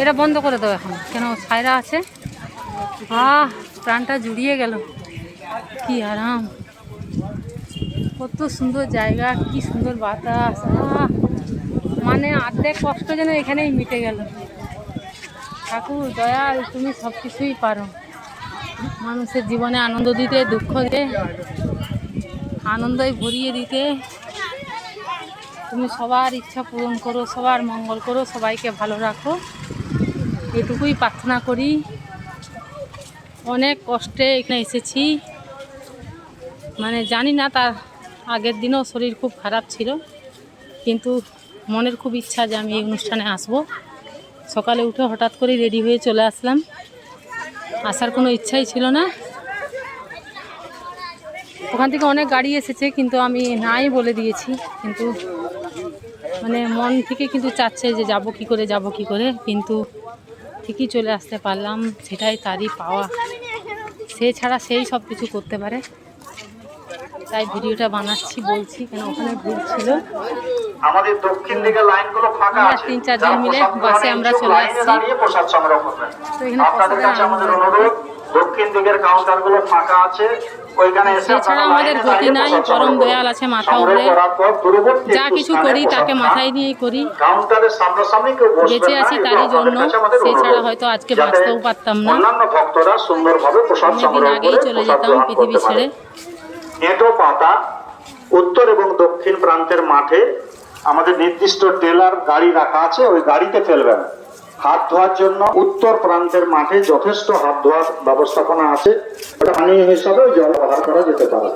এটা বন্ধ করে দাও এখন, কেন ছায়রা আছে। প্রাণটা জুড়িয়ে গেল, কি আরাম, কত সুন্দর জায়গা, কি সুন্দর বাতাস। মানে অর্ধেক কষ্ট যেন এখানেই মিটে গেল। ঠাকুর দয়াল, তুমি সব কিছুই পারো, মানুষের জীবনে আনন্দ দিতে, দুঃখ দিতে, আনন্দই ভরিয়ে দিতে। তুমি সবার ইচ্ছা পূরণ করো, সবার মঙ্গল করো, সবাইকে ভালো রাখো, এটুকুই প্রার্থনা করি। অনেক কষ্টে এখানে এসেছি, মানে জানি না, তার আগের দিনও শরীর খুব খারাপ ছিল, কিন্তু মনের খুব ইচ্ছা যে আমি এই অনুষ্ঠানে আসব। সকালে উঠে হঠাৎ করে রেডি হয়ে চলে আসলাম, আসার কোনো ইচ্ছাই ছিল না। ওখান থেকে অনেক গাড়ি এসেছে, কিন্তু আমি নাই বলে দিয়েছি, কিন্তু মানে মন থেকে কিন্তু চাচ্ছে যে যাব কি করে, যাব কি করে, কিন্তু ঠিকই চলে আসতে পারলাম, সেটাই তারই পাওয়া। সে ছাড়া সেই সব কিছু করতে পারে, তাই ভিডিওটা বানাচ্ছি, বলছি, কেন ওখানে ভিড় ছিল। আমাদের দক্ষিণ দিকে লাইনগুলো ফাঁকা আছে, 3-4 জন মিলে বাসে আমরা চলে আসছি। প্রসাদ সংগ্রহ করবেন। তো এখানে আপনাদের কাছে আমাদের অনুরোধ, দক্ষিণ দিকের কাউন্টারগুলো ফাঁকা আছে, ওইখানে এসে এছাড়া আমাদের গতি নাই, পরম দয়াল আছে মাথা উপরে, যা কিছু করি তাকে মাথায় নিয়েই করি, কাউন্টারের সামনাসামনি কেউ বসবেন না, বেঁচে আছি তারই জন্য। সে ছাড়া হয়তো আজকে বাঁচতেও পারতাম না, অন্যান্য ভক্তরা সুন্দরভাবে প্রসাদ সংগ্রহ আগেই চলে যেতাম পৃথিবী ছেড়ে। এঁটো পাতা উত্তর এবং দক্ষিণ প্রান্তের মাঠে আমাদের নির্দিষ্ট টেলার গাড়ি রাখা আছে, ওই গাড়িতে ফেলবেন। হাত ধোয়ার জন্য উত্তর প্রান্তের মাঠে যথেষ্ট হাত ধোয়ার ব্যবস্থাপনা আছে, পানীয় হিসাবে জল ব্যবহার করা যেতে পারে।